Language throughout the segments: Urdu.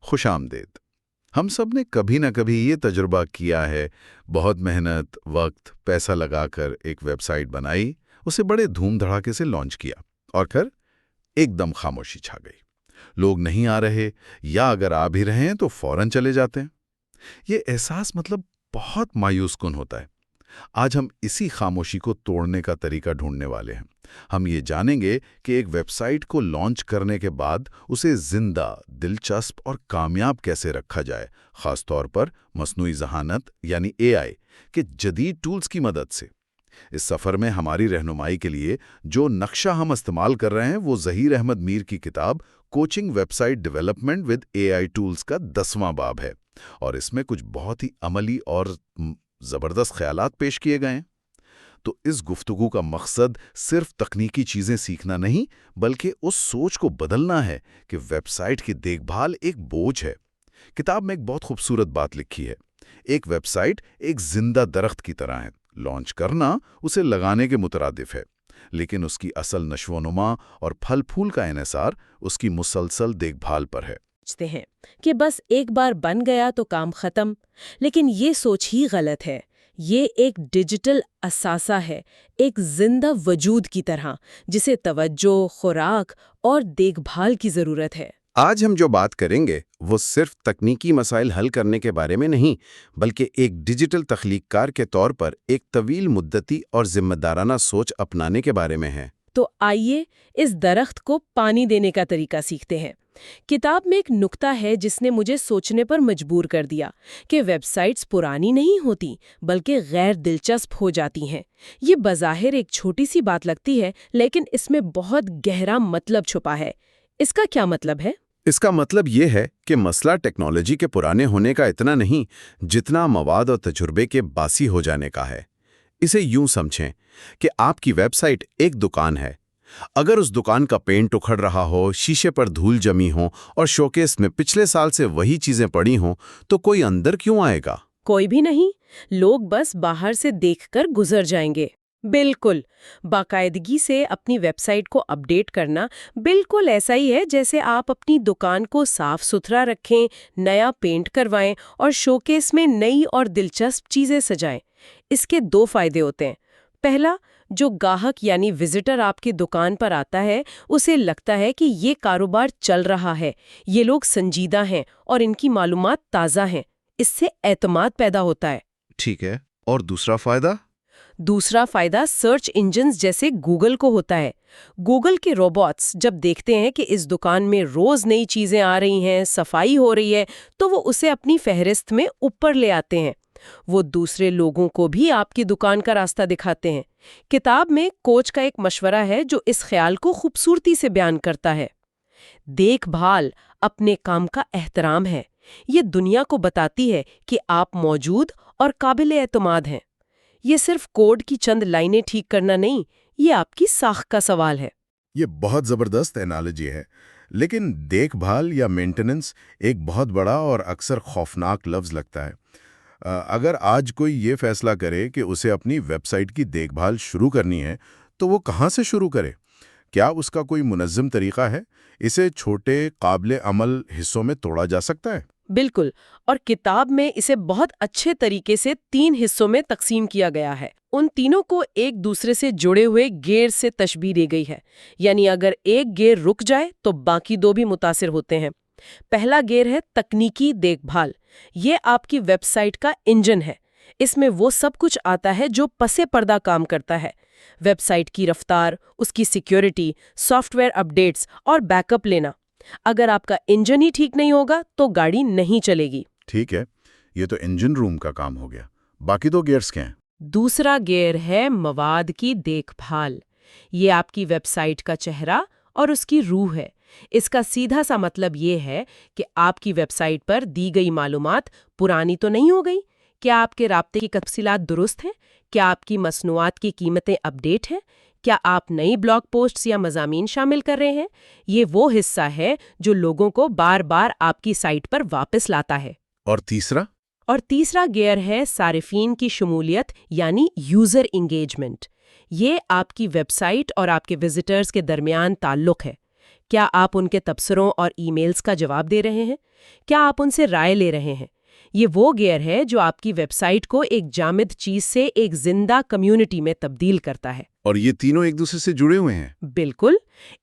خوش آمدید۔ ہم سب نے کبھی نہ کبھی یہ تجربہ کیا ہے، بہت محنت، وقت، پیسہ لگا کر ایک ویب سائٹ بنائی، اسے بڑے دھوم دھڑاکے سے لانچ کیا، اور پھر ایک دم خاموشی چھا گئی۔ لوگ نہیں آ رہے، یا اگر آ بھی رہے ہیں تو فوراً چلے جاتے ہیں۔ یہ احساس بہت مایوس کن ہوتا ہے۔ آج ہم اسی خاموشی کو توڑنے کا طریقہ ڈھونڈنے والے ہیں۔ ہم یہ جانیں گے کہ ایک ویب سائٹ کو لانچ کرنے کے بعد اسے زندہ، دلچسپ اور کامیاب کیسے رکھا جائے، خاص طور پر مصنوعی ذہانت یعنی AI کے جدید ٹولز کی مدد سے۔ اس سفر میں ہماری رہنمائی کے لیے جو نقشہ ہم استعمال کر رہے ہیں وہ ظہیر احمد میر کی کتاب coding website development with AI tools کا 10واں باب ہے، اور اس میں کچھ بہت ہی عملی اور زبردست خیالات پیش کیے گئے ہیں۔ تو اس گفتگو کا مقصد صرف تکنیکی چیزیں سیکھنا نہیں، بلکہ اس سوچ کو بدلنا ہے کہ ویب سائٹ کی دیکھ بھال ایک بوجھ ہے۔ کتاب میں ایک بہت خوبصورت بات لکھی ہے: ایک ویب سائٹ ایک زندہ درخت کی طرح ہے، لانچ کرنا اسے لگانے کے مترادف ہے، لیکن اس کی اصل نشو و نما اور پھل پھول کا انحصار اس کی مسلسل دیکھ بھال پر ہے۔ ہیں کہ بس ایک بار بن گیا تو کام ختم، لیکن یہ سوچ ہی غلط ہے۔ یہ ایک ڈیجیٹل اثاثہ ہے، ایک زندہ وجود کی طرح، جسے توجہ، خوراک اور دیکھ بھال کی ضرورت ہے۔ آج ہم جو بات کریں گے وہ صرف تکنیکی مسائل حل کرنے کے بارے میں نہیں، بلکہ ایک ڈیجیٹل تخلیق کار کے طور پر ایک طویل مدتی اور ذمہ دارانہ سوچ اپنانے کے بارے میں ہے۔ تو آئیے اس درخت کو پانی دینے کا طریقہ سیکھتے ہیں۔ کتاب میں ایک نکتہ ہے جس نے مجھے سوچنے پر مجبور کر دیا کہ ویب سائٹس پرانی نہیں ہوتی بلکہ غیر دلچسپ ہو جاتی ہیں۔ یہ بظاہر ایک چھوٹی سی بات لگتی ہے، لیکن اس میں بہت گہرا مطلب چھپا ہے۔ اس کا کیا مطلب ہے؟ اس کا مطلب یہ ہے کہ مسئلہ ٹیکنالوجی کے پرانے ہونے کا اتنا نہیں جتنا مواد اور تجربے کے باسی ہو جانے کا ہے۔ اسے یوں سمجھیں کہ آپ کی ویب سائٹ ایک دکان ہے۔ اگر اس دکان کا پینٹ اکھڑ رہا ہو، شیشے پر دھول جمی ہو اور شوکیس میں پچھلے سال سے وہی چیزیں پڑی ہوں، تو کوئی اندر کیوں آئے گا؟ کوئی بھی نہیں، لوگ بس باہر سے دیکھ کر گزر جائیں گے۔ بالکل، باقاعدگی سے اپنی ویب سائٹ کو اپڈیٹ کرنا بالکل ایسا ہی ہے جیسے آپ اپنی دکان کو صاف ستھرا رکھیں، نیا پینٹ کروائیں اور شوکیس میں نئی اور دلچسپ چیزیں سجائیں۔ اس کے 2 فائدے ہوتے ہیں۔ پہلا، جو گاہک یعنی وزٹر آپ کی دکان پر آتا ہے، اسے لگتا ہے کہ یہ کاروبار چل رہا ہے، یہ لوگ سنجیدہ ہیں اور ان کی معلومات تازہ ہیں۔ اس سے اعتماد پیدا ہوتا ہے۔ ٹھیک ہے، اور دوسرا فائدہ؟ دوسرا فائدہ سرچ انجنز جیسے گوگل کو ہوتا ہے۔ گوگل کے روبوٹس جب دیکھتے ہیں کہ اس دکان میں روز نئی چیزیں آ رہی ہیں، صفائی ہو رہی ہے، تو وہ اسے اپنی فہرست میں اوپر لے آتے ہیں۔ وہ دوسرے لوگوں کو بھی آپ کی دکان کا راستہ دکھاتے ہیں۔ کتاب میں کوچ کا ایک مشورہ ہے جو اس خیال کو خوبصورتی سے بیان کرتا ہے۔ دیکھ بھال اپنے کام کا احترام ہے۔ یہ دنیا کو بتاتی ہے کہ آپ موجود اور قابل اعتماد ہیں۔ یہ صرف کوڈ کی چند لائنیں ٹھیک کرنا نہیں، یہ آپ کی ساکھ کا سوال ہے۔ یہ بہت زبردست انالوجی ہے، لیکن دیکھ بھال یا مینٹیننس ایک بہت بڑا اور اکثر خوفناک لفظ لگتا ہے۔ اگر آج کوئی یہ فیصلہ کرے کہ اسے اپنی ویب سائٹ کی دیکھ بھال شروع کرنی ہے، تو وہ کہاں سے شروع کرے؟ کیا اس کا کوئی منظم طریقہ ہے؟ اسے چھوٹے، قابل عمل حصوں میں توڑا جا سکتا ہے؟ بالکل، اور کتاب میں اسے بہت اچھے طریقے سے 3 حصوں میں تقسیم کیا گیا ہے۔ ان تینوں کو ایک دوسرے سے جڑے ہوئے گیئر سے تشبیہ دی گئی ہے، یعنی اگر ایک گیئر رک جائے تو باقی 2 بھی متاثر ہوتے ہیں۔ پہلا گیئر ہے تکنیکی دیکھ بھال۔ یہ آپ کی ویب سائٹ کا انجن ہے۔ اس میں وہ سب کچھ آتا ہے جو پس پردہ کام کرتا ہے: ویب سائٹ کی رفتار، اس کی سیکیورٹی، سافٹ ویئر اپڈیٹس اور بیک اپ لینا۔ اگر آپ کا انجن ہی ٹھیک نہیں ہوگا تو گاڑی نہیں چلے گی۔ ٹھیک ہے، یہ تو انجن روم کا کام ہو گیا۔ باقی 2 گیئرز کیا ہیں؟ دوسرا گیئر ہے مواد کی دیکھ بھال۔ یہ آپ کی ویب سائٹ کا چہرہ اور اس کی روح ہے۔ اس کا سیدھا سا مطلب یہ ہے کہ آپ کی ویب سائٹ پر دی گئی معلومات پرانی تو نہیں ہو گئی؟ کیا آپ کے رابطے کی تفصیلات درست ہیں؟ کیا آپ کی مصنوعات کی قیمتیں اپ ڈیٹ ہیں؟ کیا آپ نئی بلاگ پوسٹس یا مضامین شامل کر رہے ہیں؟ یہ وہ حصہ ہے جو لوگوں کو بار بار آپ کی سائٹ پر واپس لاتا ہے۔ اور تیسرا؟ اور تیسرا گیئر ہے صارفین کی شمولیت یعنی یوزر انگیجمنٹ۔ یہ آپ کی ویب سائٹ اور آپ کے وزٹرز کے درمیان تعلق ہے۔ کیا آپ ان کے تبصروں اور ای میلز کا جواب دے رہے ہیں؟ کیا آپ ان سے رائے لے رہے ہیں؟ یہ وہ گیئر ہے جو آپ کی ویب سائٹ کو ایک جامد چیز سے ایک زندہ کمیونٹی میں تبدیل کرتا ہے۔ اور یہ تینوں ایک دوسرے سے جڑے ہوئے ہیں؟ بالکل۔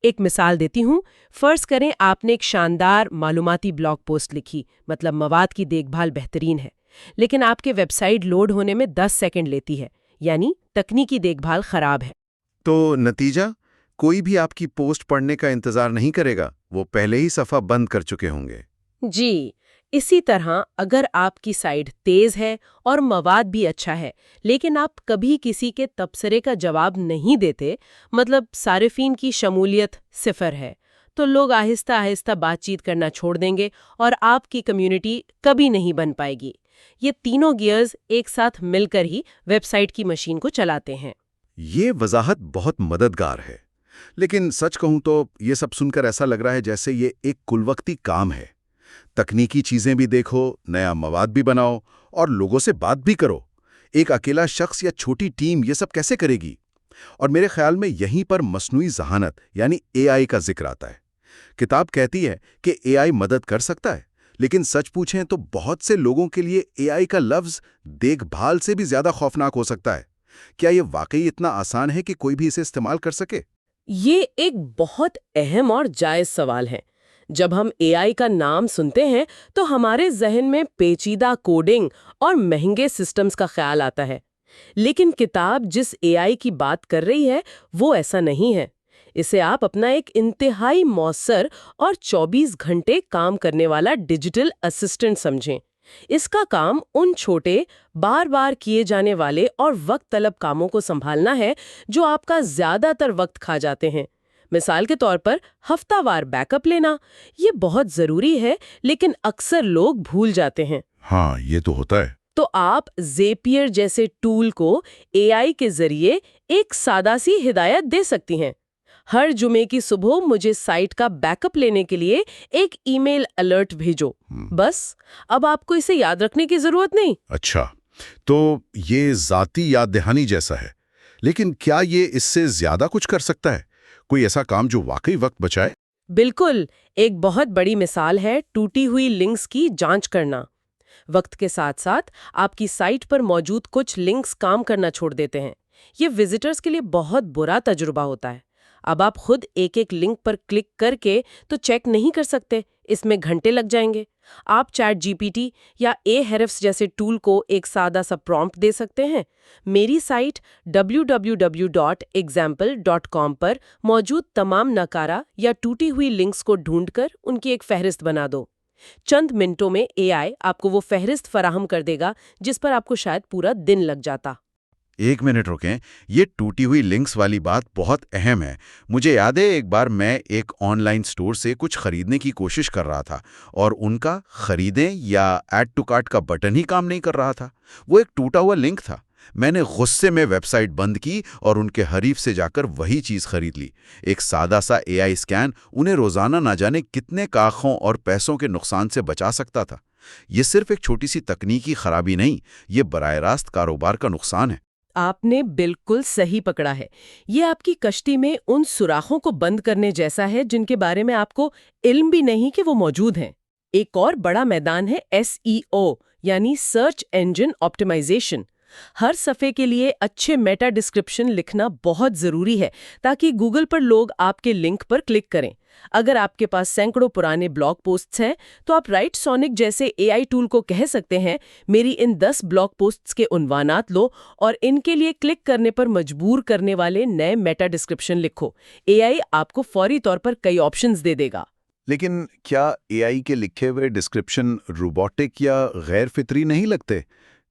ایک مثال دیتی ہوں۔ فرض کریں آپ نے ایک شاندار معلوماتی بلاگ پوسٹ لکھی، مطلب مواد کی دیکھ بھال بہترین ہے، لیکن آپ کے ویب سائٹ لوڈ ہونے میں 10 سیکنڈ لیتی ہے، یعنی تکنیکی دیکھ بھال خراب ہے۔ تو نتیجہ، کوئی بھی آپ کی پوسٹ پڑھنے کا انتظار نہیں کرے گا، وہ پہلے ہی صفحہ بند کر چکے ہوں گے۔ جی، اسی طرح اگر آپ کی سائٹ تیز ہے اور مواد بھی اچھا ہے، لیکن آپ کبھی کسی کے تبصرے کا جواب نہیں دیتے، مطلب صارفین کی شمولیت 0 ہے، تو لوگ آہستہ آہستہ بات چیت کرنا چھوڑ دیں گے اور آپ کی کمیونٹی کبھی نہیں بن پائے گی۔ یہ تینوں گیئرز ایک ساتھ مل کر ہی ویب سائٹ کی مشین کو چلاتے ہیں۔ یہ وضاحت بہت مددگار ہے، لیکن سچ کہوں تو یہ سب سن کر ایسا لگ رہا ہے جیسے یہ ایک کل وقتی کام ہے۔ تکنیکی چیزیں بھی دیکھو، نیا مواد بھی بناؤ اور لوگوں سے بات بھی کرو۔ ایک اکیلا شخص یا چھوٹی ٹیم یہ سب کیسے کرے گی؟ اور میرے خیال میں یہیں پر مصنوعی ذہانت یعنی AI کا ذکر آتا ہے۔ کتاب کہتی ہے کہ AI مدد کر سکتا ہے، لیکن سچ پوچھیں تو بہت سے لوگوں کے لیے AI کا لفظ دیکھ بھال سے بھی زیادہ خوفناک ہو سکتا ہے۔ کیا یہ واقعی اتنا آسان ہے کہ کوئی بھی اسے استعمال کر سکے؟ یہ ایک بہت اہم اور جائز سوال ہے۔ جب ہم AI کا نام سنتے ہیں تو ہمارے ذہن میں پیچیدہ کوڈنگ اور مہنگے سسٹمز کا خیال آتا ہے، لیکن کتاب جس AI کی بات کر رہی ہے وہ ایسا نہیں ہے۔ اسے آپ اپنا ایک انتہائی مؤثر اور 24 گھنٹے کام کرنے والا ڈیجیٹل اسسٹنٹ سمجھیں۔ اس کا کام ان چھوٹے، بار بار کیے جانے والے اور وقت طلب کاموں کو سنبھالنا ہے جو آپ کا زیادہ تر وقت کھا جاتے ہیں۔ مثال کے طور پر ہفتہ وار بیک اپ لینا، یہ بہت ضروری ہے لیکن اکثر لوگ بھول جاتے ہیں۔ ہاں، یہ تو ہوتا ہے۔ تو آپ زیپیئر جیسے ٹول کو AI کے ذریعے ایک سادہ سی ہدایت دے سکتی ہیں۔ ہر جمعے کی صبح مجھے سائٹ کا بیک اپ لینے کے لیے ایک ای میل الرٹ بھیجو۔ بس اب آپ کو اسے یاد رکھنے کی ضرورت نہیں۔ اچھا، تو یہ ذاتی یاد دہانی جیسا ہے، لیکن کیا یہ اس سے زیادہ کچھ کر سکتا ہے؟ کوئی ایسا کام جو واقعی وقت بچائے؟ بالکل، ایک بہت بڑی مثال ہے ٹوٹی ہوئی لنکس کی جانچ کرنا۔ وقت کے ساتھ ساتھ آپ کی سائٹ پر موجود کچھ لنکس کام کرنا چھوڑ دیتے ہیں۔ یہ وزٹرز کے لیے بہت برا تجربہ ہوتا ہے۔ اب آپ خود ایک ایک لنک پر کلک کر کے تو چیک نہیں کر سکتے، اس میں گھنٹے لگ جائیں گے۔ آپ چیٹ GPT یا Ahrefs جیسے ٹول کو ایک سادہ سا پرومپٹ دے سکتے ہیں۔ میری سائٹ www.example.com پر موجود تمام ناکارہ یا ٹوٹی ہوئی لنکس کو ڈھونڈ کر ان کی ایک فہرست بنا دو۔ چند منٹوں میں AI آپ کو وہ فہرست فراہم کر دے گا جس پر آپ کو شاید پورا دن لگ جاتا۔ 1 منٹ رکیں، یہ ٹوٹی ہوئی لنکس والی بات بہت اہم ہے۔ مجھے یاد ہے ایک بار میں ایک آن لائن سٹور سے کچھ خریدنے کی کوشش کر رہا تھا اور ان کا خریدیں یا ایڈ ٹو کارٹ کا بٹن ہی کام نہیں کر رہا تھا۔ وہ ایک ٹوٹا ہوا لنک تھا۔ میں نے غصے میں ویب سائٹ بند کی اور ان کے حریف سے جا کر وہی چیز خرید لی۔ ایک سادہ سا AI اسکین انہیں روزانہ نہ جانے کتنے کاخوں اور پیسوں کے نقصان سے بچا سکتا تھا۔ یہ صرف ایک چھوٹی سی تکنیکی خرابی نہیں، یہ براہ راست کاروبار کا نقصان ہے۔ آپ نے بالکل صحیح پکڑا ہے۔ یہ آپ کی کشتی میں ان سوراخوں کو بند کرنے جیسا ہے جن کے بارے میں آپ کو علم بھی نہیں کہ وہ موجود ہیں۔ ایک اور بڑا میدان ہے SEO یعنی سرچ انجن آپٹیمائزیشن۔ ہر صفحے کے لیے اچھے میٹا ڈسکرپشن لکھنا بہت ضروری ہے تاکہ گوگل پر لوگ آپ کے لنک پر کلک کریں۔ اگر آپ کے پاس سینکڑوں پرانے بلاگ پوسٹس ہیں تو آپ رائٹ سونک جیسے AI ٹول کو کہہ سکتے ہیں، میری ان 10 بلاگ پوسٹس کے عنوانات لو اور ان کے لیے کلک کرنے پر مجبور کرنے والے نئے میٹا ڈسکرپشن لکھو۔ AI آپ کو فوری طور پر کئی آپشنز دے دے گا۔ لیکن کیا AI کے لکھے ہوئے ڈسکرپشن روبوٹک یا غیر فطری نہیں لگتے؟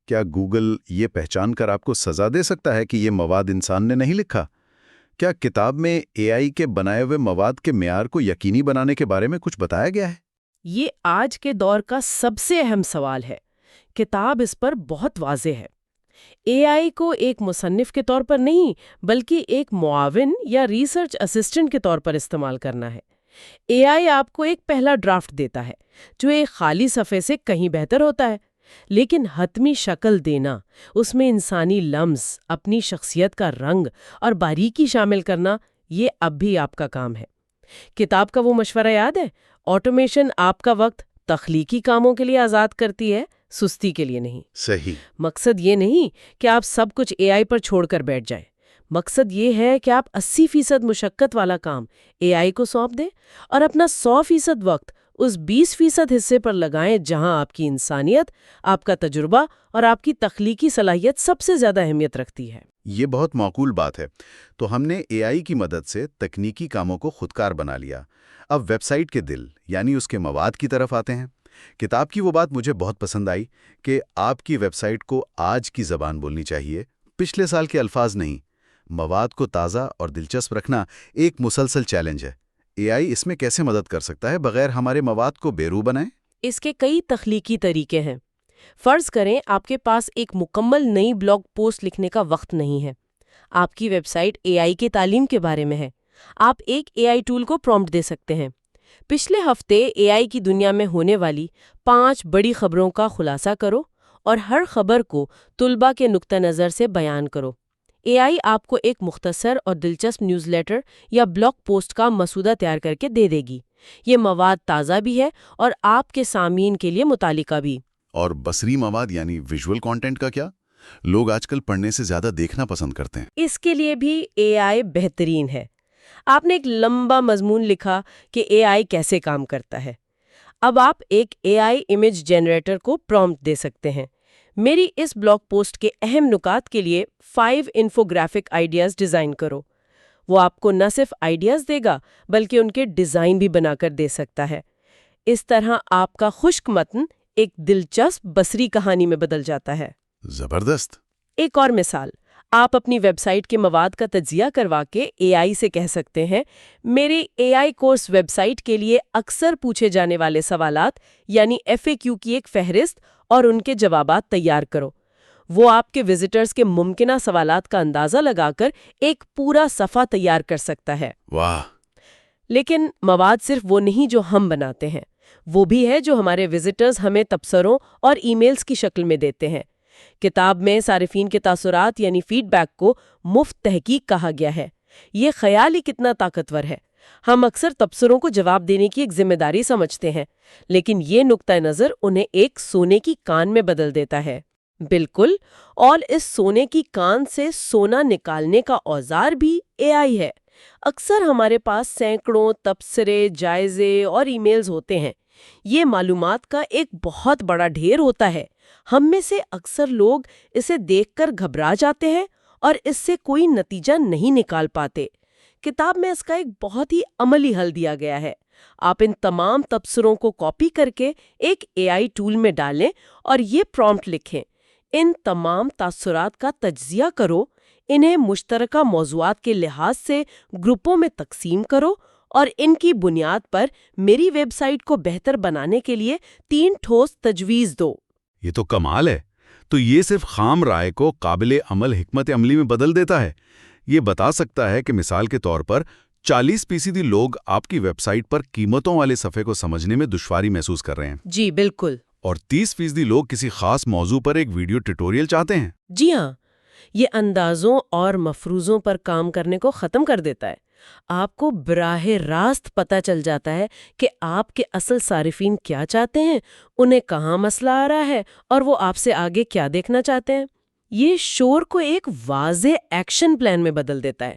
کیا گوگل یہ پہچان کر آپ کو سزا دے سکتا ہے کہ یہ مواد انسان نے نہیں لکھا؟ کیا کتاب میں AI کے بنائے ہوئے مواد کے معیار کو یقینی بنانے کے بارے میں کچھ بتایا گیا ہے؟ یہ آج کے دور کا سب سے اہم سوال ہے۔ کتاب اس پر بہت واضح ہے۔ AI کو ایک مصنف کے طور پر نہیں بلکہ ایک معاون یا ریسرچ اسسٹنٹ کے طور پر استعمال کرنا ہے۔ AI آپ کو ایک پہلا ڈرافٹ دیتا ہے جو ایک خالی صفحے سے کہیں بہتر ہوتا ہے، لیکن حتمی شکل دینا، اس میں انسانی لمس، اپنی شخصیت کا رنگ اور باریکی شامل کرنا، یہ اب بھی آپ کا کام ہے۔ کتاب کا وہ مشورہ یاد ہے؟ آٹومیشن آپ کا وقت تخلیقی کاموں کے لیے آزاد کرتی ہے، سستی کے لیے نہیں۔ صحیح۔ مقصد یہ نہیں کہ آپ سب کچھ اے آئی پر چھوڑ کر بیٹھ جائیں۔ مقصد یہ ہے کہ آپ 80% مشقت والا کام اے آئی کو سونپ دیں اور اپنا 100% وقت اس 20% حصے پر لگائیں جہاں آپ کی انسانیت، آپ کا تجربہ اور آپ کی تخلیقی صلاحیت سب سے زیادہ اہمیت رکھتی ہے۔ یہ بہت معقول بات ہے۔ تو ہم نے اے آئی کی مدد سے تکنیکی کاموں کو خودکار بنا لیا۔ اب ویب سائٹ کے دل یعنی اس کے مواد کی طرف آتے ہیں۔ کتاب کی وہ بات مجھے بہت پسند آئی کہ آپ کی ویب سائٹ کو آج کی زبان بولنی چاہیے، پچھلے سال کے الفاظ نہیں۔ مواد کو تازہ اور دلچسپ رکھنا ایک مسلسل چیلنج ہے۔ اے آئی اس میں کیسے مدد کر سکتا ہے بغیر ہمارے مواد کو بے روح بنائے؟ اس کے کئی تخلیقی طریقے ہیں۔ فرض کریں آپ کے پاس ایک مکمل نئی بلاگ پوسٹ لکھنے کا وقت نہیں ہے۔ آپ کی ویب سائٹ اے آئی کے تعلیم کے بارے میں ہے۔ آپ ایک اے آئی ٹول کو پرومپٹ دے سکتے ہیں: پچھلے ہفتے اے آئی کی دنیا میں ہونے والی 5 بڑی خبروں کا خلاصہ کرو اور ہر خبر کو طلباء کے نقطہ نظر سے بیان کرو۔ اے آئی آپ کو ایک مختصر اور دلچسپ نیوز لیٹر یا بلاگ پوسٹ کا مسودہ تیار کر کے دے گی۔ یہ مواد تازہ بھی ہے اور آپ کے سامعین کے لیے متعلقہ بھی۔ اور بصری مواد یعنی ویژول کانٹینٹ کا کیا؟ لوگ آج کل پڑھنے سے زیادہ دیکھنا پسند کرتے ہیں۔ اس کے لیے بھی اے آئی بہترین ہے۔ آپ نے ایک لمبا مضمون لکھا کہ اے آئی کیسے کام کرتا ہے۔ اب آپ ایک اے آئی امیج جنریٹر کو پرومپٹ دے سکتے ہیں: میری اس بلاگ پوسٹ کے اہم نکات کے لیے 5 انفوگرافک آئیڈیاز ڈیزائن کرو۔ وہ آپ کو نہ صرف آئیڈیاز دے گا بلکہ ان کے ڈیزائن بھی بنا کر دے سکتا ہے۔ اس طرح آپ کا خشک متن ایک دلچسپ بصری کہانی میں بدل جاتا ہے۔ زبردست۔ ایک اور مثال، آپ اپنی ویب سائٹ کے مواد کا تجزیہ کروا کے اے آئی سے کہہ سکتے ہیں: میرے اے آئی کورس ویب سائٹ کے لیے اکثر پوچھے جانے والے سوالات یعنی FAQ کی ایک فہرست اور ان کے جوابات تیار کرو۔ وہ آپ کے وزٹرز کے ممکنہ سوالات کا اندازہ لگا کر ایک پورا صفحہ تیار کر سکتا ہے۔ واہ! لیکن مواد صرف وہ نہیں جو ہم بناتے ہیں، وہ بھی ہے جو ہمارے وزٹرز ہمیں تبصروں اور ای میلز کی شکل میں دیتے ہیں۔ کتاب میں صارفین کے تاثرات یعنی فیڈ بیک کو مفت تحقیق کہا گیا ہے۔ یہ خیال ہی کتنا طاقتور ہے۔ ہم اکثر تبصروں کو جواب دینے کی ایک ذمہ داری سمجھتے ہیں، لیکن یہ نقطہ نظر انہیں ایک سونے کی کان میں بدل دیتا ہے۔ بالکل، اور اس سونے کی کان سے سونا نکالنے کا اوزار بھی اے آئی ہے۔ اکثر ہمارے پاس سینکڑوں تبصرے، جائزے اور ای میلز ہوتے ہیں۔ یہ معلومات کا ایک بہت بڑا ڈھیر ہوتا ہے۔ ہم میں سے اکثر لوگ اسے دیکھ کر گھبرا جاتے ہیں اور اس سے کوئی نتیجہ نہیں نکال پاتے۔ کتاب میں اس کا ایک بہت ہی عملی حل دیا گیا ہے۔ آپ ان تمام تبصروں کو کاپی کر کے ایک اے آئی ٹول میں ڈالیں اور یہ پرومپٹ لکھیں: ان تمام تاثرات کا تجزیہ کرو، انہیں مشترکہ موضوعات کے لحاظ سے گروپوں میں تقسیم کرو اور ان کی بنیاد پر میری ویب سائٹ کو بہتر بنانے کے لیے 3 ٹھوس تجویز دو۔ یہ تو کمال ہے۔ تو یہ صرف خام رائے کو قابل عمل حکمت عملی میں بدل دیتا ہے۔ یہ بتا سکتا ہے کہ مثال کے طور پر 40% لوگ آپ کی ویب سائٹ پر قیمتوں والے صفحے کو سمجھنے میں دشواری محسوس کر رہے ہیں۔ جی بالکل۔ اور 30% لوگ کسی خاص موضوع پر ایک ویڈیو ٹیوٹوریل چاہتے ہیں۔ جی ہاں، یہ اندازوں اور مفروضوں پر کام کرنے کو ختم کر دیتا ہے۔ آپ کو براہ راست پتہ چل جاتا ہے کہ آپ کے اصل صارفین کیا چاہتے ہیں، انہیں کہاں مسئلہ آ رہا ہے اور وہ آپ سے آگے کیا دیکھنا چاہتے ہیں۔ یہ شور کو ایک واضح ایکشن پلان میں بدل دیتا ہے۔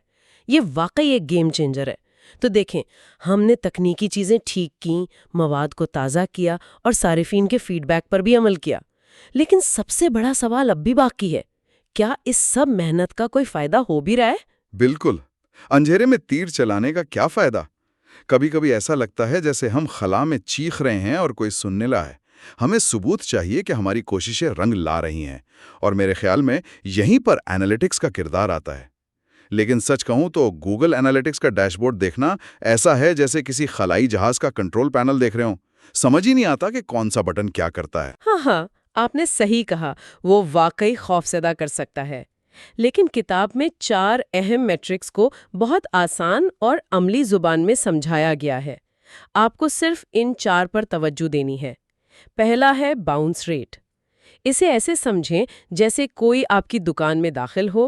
یہ واقعی ایک گیم چینجر ہے۔ تو دیکھیں، ہم نے تکنیکی چیزیں ٹھیک کیں، مواد کو تازہ کیا اور صارفین کے فیڈ بیک پر بھی عمل کیا۔ لیکن سب سے بڑا سوال اب بھی باقی ہے: کیا اس سب محنت کا کوئی فائدہ ہو بھی رہا ہے؟ بالکل۔ اندھیرے میں تیر چلانے کا کیا فائدہ؟ کبھی کبھی ایسا لگتا ہے جیسے ہم خلا میں چیخ رہے ہیں اور کوئی سننے لا ہے۔ ہمیں ثبوت چاہیے کہ ہماری کوششیں رنگ لا رہی ہیں، اور میرے خیال میں یہیں پر اینالیٹکس کا کردار آتا ہے۔ لیکن سچ کہوں تو گوگل اینالیٹکس کا ڈیش بورڈ دیکھنا ایسا ہے جیسے کسی خلائی جہاز کا کنٹرول پینل دیکھ رہے ہوں۔ سمجھ ہی نہیں آتا کہ کون سا بٹن کیا کرتا ہے۔ ہاں، آپ نے صحیح کہا، وہ واقعی خوفزدہ کر سکتا ہے۔ لیکن کتاب میں 4 اہم میٹرکس کو بہت آسان اور عملی زبان میں سمجھایا گیا ہے۔ آپ کو صرف ان 4 پر توجہ دینی ہے۔ پہلا ہے باؤنس ریٹ۔ اسے ایسے سمجھیں جیسے کوئی آپ کی دکان میں داخل ہو،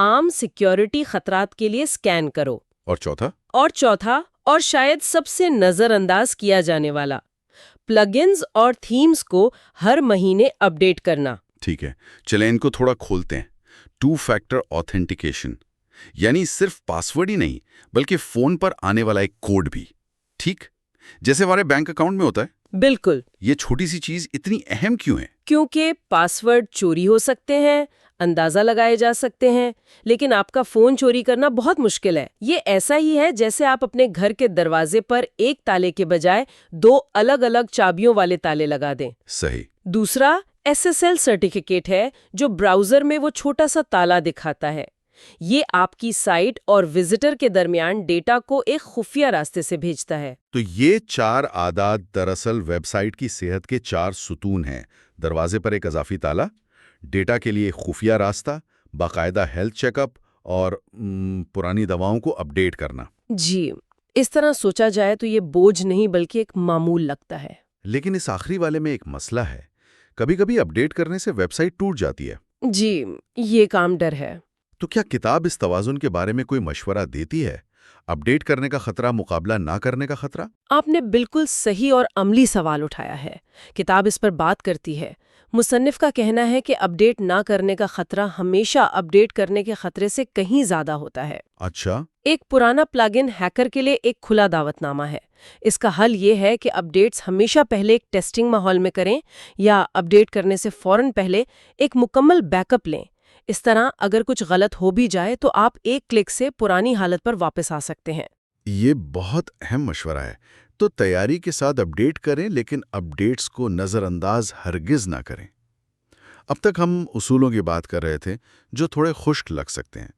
عام سیکیورٹی خطرات کے لیے اسکین کرو۔ اور چوتھا؟ اور چوتھا، اور شاید سب سے نظر انداز کیا جانے والا، پلگنز اور تھیمز کو ہر مہینے اپڈیٹ کرنا۔ ٹھیک ہے، چلیں ان کو تھوڑا کھولتے ہیں۔ 2 فیکٹر آتھینٹیکیشن، یعنی صرف پاسورڈ ہی نہیں بلکہ فون پر آنے والا ایک کوڈ بھی، ٹھیک جیسے ہمارے بینک اکاؤنٹ میں ہوتا ہے۔ بالکل۔ یہ چھوٹی سی چیز اتنی اہم کیوں ہے؟ کیونکہ پاسورڈ چوری ہو سکتے ہیں، اندازہ لگائے جا سکتے ہیں، لیکن آپ کا فون چوری کرنا بہت مشکل ہے۔ یہ ایسا ہی ہے جیسے آپ اپنے گھر کے دروازے پر ایک تالے کے بجائے 2 الگ الگ چابیوں والے تالے لگا دیں۔ صحیح۔ دوسرا SSL سرٹیفکیٹ ہے، جو براؤزر میں وہ چھوٹا سا تالا دکھاتا ہے۔ یہ آپ کی سائٹ اور وزٹر کے درمیان ڈیٹا کو ایک خفیہ راستے سے بھیجتا ہے۔ تو یہ 4 اعداد دراصل ویب سائٹ کی صحت کے 4 ستون ہیں: دروازے پر ایک اضافی تالا، ڈیٹا کے لیے خفیہ راستہ، باقاعدہ ہیلتھ چیک اپ، اور پرانی دواؤں کو اپڈیٹ کرنا۔ جی، اس طرح سوچا جائے تو یہ بوجھ نہیں بلکہ ایک معمول لگتا ہے۔ لیکن اس آخری والے میں ایک مسئلہ ہے، کبھی کبھی اپڈیٹ کرنے سے ویب سائٹ ٹوٹ جاتی ہے۔ جی، یہ کام ڈر ہے۔ تو کیا کتاب اس توازن کے بارے میں کوئی مشورہ دیتی ہے؟ اپڈیٹ کرنے کا خطرہ، مقابلہ نہ کرنے کا خطرہ؟ آپ نے بالکل صحیح اور عملی سوال اٹھایا ہے۔ کتاب اس پر بات کرتی ہے۔ مصنف کا کہنا ہے کہ اپڈیٹ نہ کرنے کا خطرہ ہمیشہ اپڈیٹ کرنے کے خطرے سے کہیں زیادہ ہوتا ہے۔ اچھا۔ ایک پرانا پلگ ان ہیکر کے لیے ایک کھلا دعوت نامہ ہے۔ اس کا حل یہ ہے کہ اپڈیٹس ہمیشہ پہلے ایک ٹیسٹنگ ماحول میں کریں، یا اپڈیٹ کرنے سے فوراً پہلے ایک مکمل بیک اپ لیں۔ اس طرح اگر کچھ غلط ہو بھی جائے تو آپ ایک کلک سے پرانی حالت پر واپس آ سکتے ہیں۔ یہ بہت اہم مشورہ ہے۔ تو تیاری کے ساتھ اپڈیٹ کریں، لیکن اپڈیٹس کو نظر انداز ہرگز نہ کریں۔ اب تک ہم اصولوں کی بات کر رہے تھے جو تھوڑے خشک لگ سکتے ہیں،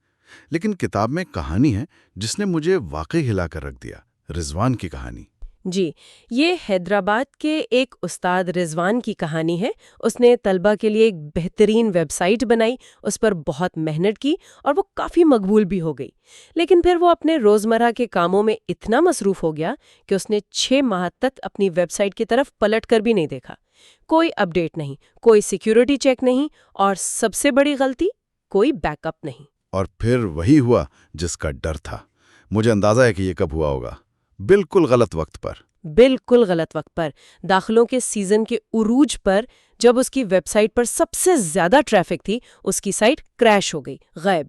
لیکن کتاب میں کہانی ہے جس نے مجھے واقعی ہلا کر رکھ دیا، رضوان کی کہانی۔ جی، یہ حیدرآباد کے ایک استاد رضوان کی کہانی ہے۔ اس نے طلبہ کے لیے ایک بہترین ویب سائٹ بنائی، اس پر بہت محنت کی اور وہ کافی مقبول بھی ہو گئی۔ لیکن پھر وہ اپنے روزمرہ کے کاموں میں اتنا مصروف ہو گیا کہ اس نے 6 ماہ تک اپنی ویب سائٹ کی طرف پلٹ کر بھی نہیں دیکھا۔ کوئی اپڈیٹ نہیں، کوئی سیکیورٹی چیک نہیں، اور سب سے بڑی غلطی، کوئی بیک اپ نہیں۔ اور پھر وہی ہوا جس کا ڈر تھا۔ مجھے اندازہ ہے کہ یہ کب ہوا ہوگا، بالکل غلط وقت پر۔ بالکل غلط وقت پر، داخلوں کے سیزن کے عروج پر، جب اس کی ویب سائٹ پر سب سے زیادہ ٹریفک تھی، اس کی سائٹ کریش ہو گئی، غائب۔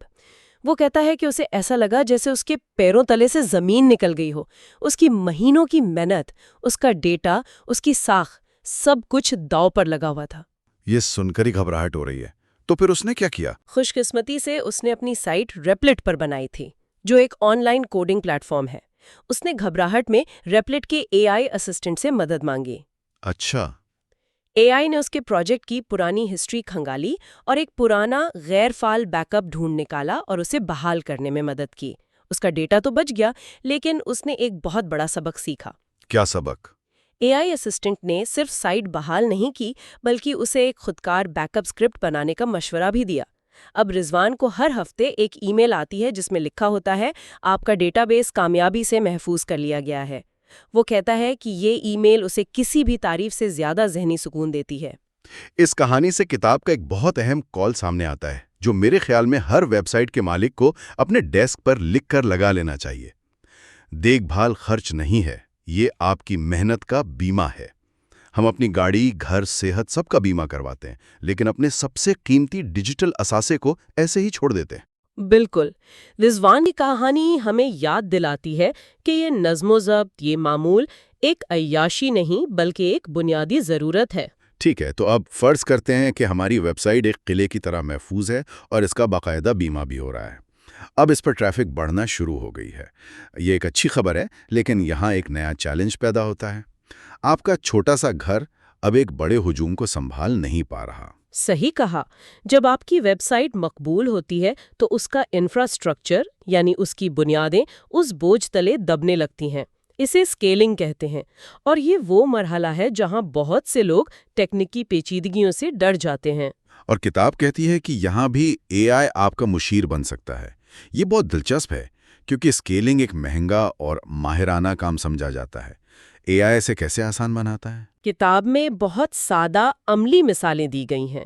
وہ کہتا ہے کہ اسے ایسا لگا جیسے اس کے پیروں تلے سے زمین نکل گئی ہو۔ اس کی مہینوں کی محنت، اس کا ڈیٹا، اس کی ساکھ، سب کچھ داؤ پر لگا ہوا تھا۔ یہ سن کر ہی گھبراہٹ ہو رہی ہے۔ تو پھر اس نے کیا کیا؟ خوش قسمتی سے اس نے اپنی سائٹ ریپلٹ پر بنائی تھی، جو ایک on line coding plate form ہے۔ اس نے گھبراہٹ میں ریپلٹ کے AI اسسٹنٹ سے مدد مانگی۔ اچھا۔ AI نے اس کے پروجیکٹ کی پرانی ہسٹری کھنگالی اور ایک پرانا غیر فعال بیک اپ ڈھونڈ نکالا اور اسے بحال کرنے میں مدد کی۔ اس کا ڈیٹا تو بچ گیا، لیکن اس نے ایک بہت بڑا سبق سیکھا۔ کیا سبق؟ AI اسسٹنٹ نے صرف سائٹ بحال نہیں کی، بلکہ اسے ایک خودکار بیک اپ اسکرپٹ بنانے کا مشورہ بھی دیا۔ اب رضوان کو ہر ہفتے ایک ای میل آتی ہے جس میں لکھا ہوتا ہے، آپ کا ڈیٹا بیس کامیابی سے محفوظ کر لیا گیا ہے۔ وہ کہتا ہے کہ یہ ای میل اسے کسی بھی تعریف سے زیادہ ذہنی سکون دیتی ہے۔ اس کہانی سے کتاب کا ایک بہت اہم کال سامنے آتا ہے، جو میرے خیال میں ہر ویب سائٹ کے مالک کو اپنے ڈیسک پر لکھ کر لگا لینا چاہیے۔ دیکھ بھال خرچ نہیں ہے، یہ آپ کی محنت کا بیمہ ہے۔ ہم اپنی گاڑی، گھر، صحت، سب کا بیمہ کرواتے ہیں، لیکن اپنے سب سے قیمتی ڈیجیٹل اثاثے کو ایسے ہی چھوڑ دیتے ہیں۔ بالکل، رضوان کی کہانی ہمیں یاد دلاتی ہے کہ یہ نظم و ضبط، یہ معمول ایک عیاشی نہیں بلکہ ایک بنیادی ضرورت ہے۔ ٹھیک ہے، تو اب فرض کرتے ہیں کہ ہماری ویب سائٹ ایک قلعے کی طرح محفوظ ہے اور اس کا باقاعدہ بیمہ بھی ہو رہا ہے۔ اب اس پر ٹریفک بڑھنا شروع ہو گئی ہے۔ یہ ایک اچھی خبر ہے، لیکن یہاں ایک نیا چیلنج پیدا ہوتا ہے۔ آپ کا چھوٹا سا گھر اب ایک بڑے ہجوم کو سنبھال نہیں پا رہا۔ صحیح کہا۔ جب آپ کی ویب سائٹ مقبول ہوتی ہے تو اس کا انفراسٹرکچر، یعنی اس کی بنیادیں، اس بوجھ تلے دبنے لگتی ہیں۔ اسے اسکیلنگ کہتے ہیں، اور یہ وہ مرحلہ ہے جہاں بہت سے لوگ ٹیکنیکی پیچیدگیوں سے ڈر جاتے ہیں۔ اور کتاب کہتی ہے کہ یہاں بھی AI آپ کا مشیر بن سکتا ہے۔ یہ بہت دلچسپ ہے، کیونکہ اسکیلنگ ایک مہنگا اور ماہرانہ کام سمجھا جاتا ہے۔ AI اسے کیسے آسان بناتا ہے؟ کتاب میں بہت سادہ عملی مثالیں دی گئی ہیں۔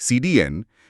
CDN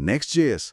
Next.js।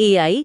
AI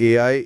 AI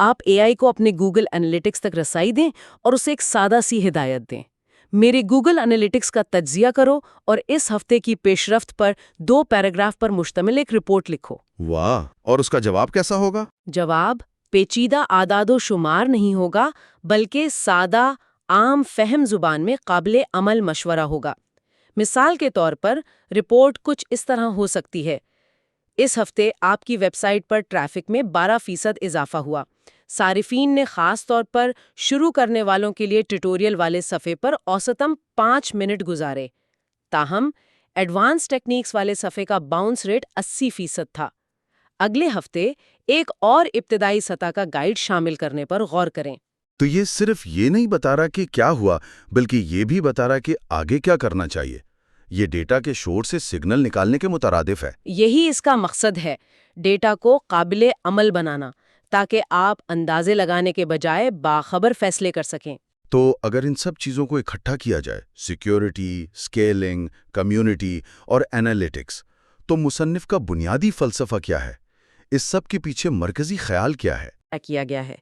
آپ اے آئی کو اپنے گوگل انالیٹکس تک رسائی دیں اور اسے ایک سادہ سی ہدایت دیں۔ میرے گوگل انالیٹکس کا تجزیہ کرو اور اس ہفتے کی پیش رفت پر 2 پیراگراف پر مشتمل ایک رپورٹ لکھو۔ واہ، اور اس کا جواب کیسا ہوگا؟ جواب پیچیدہ اعداد و شمار نہیں ہوگا، بلکہ سادہ، عام فہم زبان میں قابل عمل مشورہ ہوگا۔ مثال کے طور پر رپورٹ کچھ اس طرح ہو سکتی ہے: اس ہفتے آپ کی ویب سائٹ پر ٹریفک میں 12% اضافہ ہوا۔ صارفین نے خاص طور پر شروع کرنے والوں کے لیے ٹیوٹوریل والے صفحے پر اوسطاً 5 منٹ گزارے، تاہم ایڈوانس ٹیکنیکس والے صفحے کا باؤنس ریٹ 80% تھا۔ اگلے ہفتے ایک اور ابتدائی سطح کا گائیڈ شامل کرنے پر غور کریں۔ تو یہ صرف یہ نہیں بتا رہا کہ کیا ہوا، بلکہ یہ بھی بتا رہا کہ آگے کیا کرنا چاہیے۔ یہ ڈیٹا کے شور سے سگنل نکالنے کے مترادف ہے۔ یہی اس کا مقصد ہے، ڈیٹا کو قابل عمل بنانا، تاکہ آپ اندازے لگانے کے بجائے باخبر فیصلے کر سکیں۔ تو اگر ان سب چیزوں کو اکٹھا کیا جائے، سیکیورٹی، اسکیلنگ، کمیونٹی اور انالیٹکس، تو مصنف کا بنیادی فلسفہ کیا ہے؟ اس سب کے پیچھے مرکزی خیال کیا ہے؟ کیا گیا ہے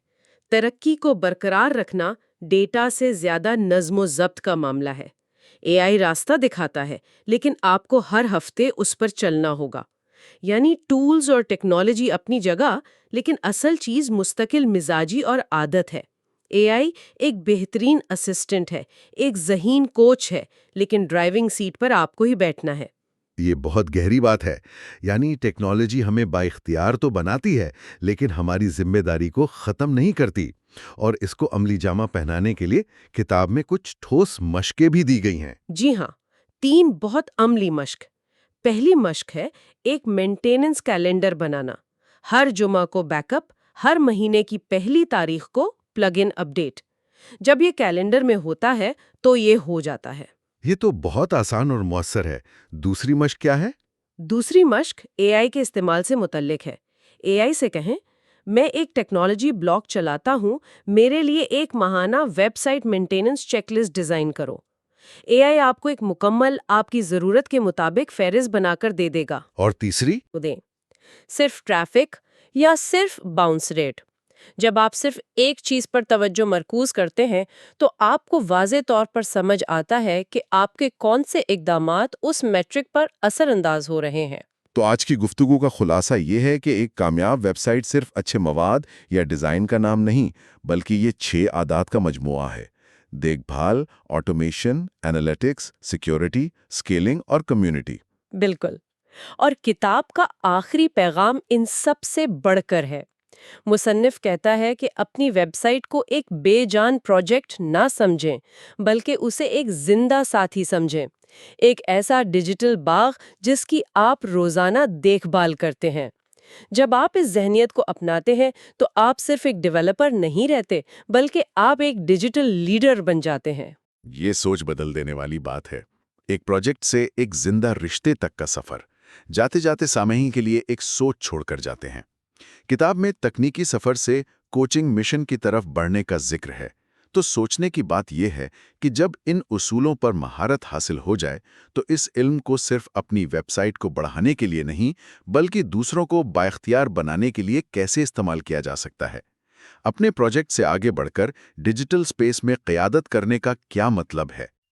ترقی کو برقرار رکھنا ڈیٹا سے زیادہ نظم و ضبط کا معاملہ ہے۔ اے آئی راستہ دکھاتا ہے، لیکن آپ کو ہر ہفتے اس پر چلنا ہوگا۔ یعنی ٹولز اور ٹیکنالوجی اپنی جگہ، لیکن اصل چیز مستقل مزاجی اور عادت ہے۔ اے آئی ایک بہترین اسسٹنٹ ہے، ایک ذہین کوچ ہے، لیکن ڈرائیونگ سیٹ پر آپ کو ہی بیٹھنا ہے۔ یہ بہت گہری بات ہے۔ یعنی ٹیکنالوجی ہمیں بااختیار تو بناتی ہے، لیکن ہماری ذمہ داری کو ختم نہیں کرتی۔ اور اس کو عملی جامہ پہنانے کے لیے کتاب میں کچھ ٹھوس مشقیں بھی دی گئی ہیں۔ جی ہاں، 3 بہت عملی مشق۔ پہلی مشق ہے ایک مینٹیننس کیلنڈر بنانا۔ ہر جمعہ کو بیک اپ، ہر مہینے کی پہلی تاریخ کو پلگ ان اپڈیٹ۔ جب یہ کیلنڈر میں ہوتا ہے تو یہ ہو جاتا ہے۔ یہ تو بہت آسان اور مؤثر ہے۔ دوسری مشق کیا ہے؟ دوسری مشق اے آئی کے استعمال سے متعلق ہے۔ اے آئی سے کہیں، میں ایک ٹیکنالوجی بلاگ چلاتا ہوں، میرے لیے ایک ماہانہ website maintenance checklist design کرو۔ اے آئی آپ کو ایک مکمل، آپ کی ضرورت کے مطابق فہرست بنا کر دے دے گا۔ اور تیسری؟ دیں صرف ٹریفک یا صرف باؤنس ریٹ۔ جب آپ صرف ایک چیز پر توجہ مرکوز کرتے ہیں تو آپ کو واضح طور پر سمجھ آتا ہے کہ آپ کے کون سے اقدامات اس میٹرک پر اثر انداز ہو رہے ہیں۔ تو آج کی گفتگو کا خلاصہ یہ ہے کہ ایک کامیاب ویب سائٹ صرف اچھے مواد یا ڈیزائن کا نام نہیں، بلکہ یہ 6 عادات کا مجموعہ ہے: دیکھ بھال، آٹومیشن، انالیٹکس، سیکیورٹی، اسکیلنگ اور کمیونٹی۔ بالکل، اور کتاب کا آخری پیغام ان سب سے بڑھ کر ہے۔ مصنف کہتا ہے کہ اپنی ویب سائٹ کو ایک بے جان پروجیکٹ نہ سمجھیں، بلکہ اسے ایک زندہ ساتھی سمجھیں، ایک ایسا ڈیجیٹل باغ جس کی آپ روزانہ دیکھ بھال کرتے ہیں۔ جب آپ اس ذہنیت کو اپناتے ہیں تو آپ صرف ایک ڈیولپر نہیں رہتے، بلکہ آپ ایک ڈیجیٹل لیڈر بن جاتے ہیں۔ یہ سوچ بدل دینے والی بات ہے۔ ایک پروجیکٹ سے ایک زندہ رشتے تک کا سفر، جاتے جاتے سامعین کے لیے ایک سوچ چھوڑ کر جاتے ہیں۔ کتاب میں تکنیکی سفر سے کوچنگ مشن کی طرف بڑھنے کا ذکر ہے، تو سوچنے کی بات یہ ہے کہ جب ان اصولوں پر مہارت حاصل ہو جائے تو اس علم کو صرف اپنی ویب سائٹ کو بڑھانے کے لیے نہیں، بلکہ دوسروں کو بااختیار بنانے کے لیے کیسے استعمال کیا جا سکتا ہے۔ اپنے پروجیکٹ سے آگے بڑھ کر ڈیجیٹل سپیس میں قیادت کرنے کا کیا مطلب ہے؟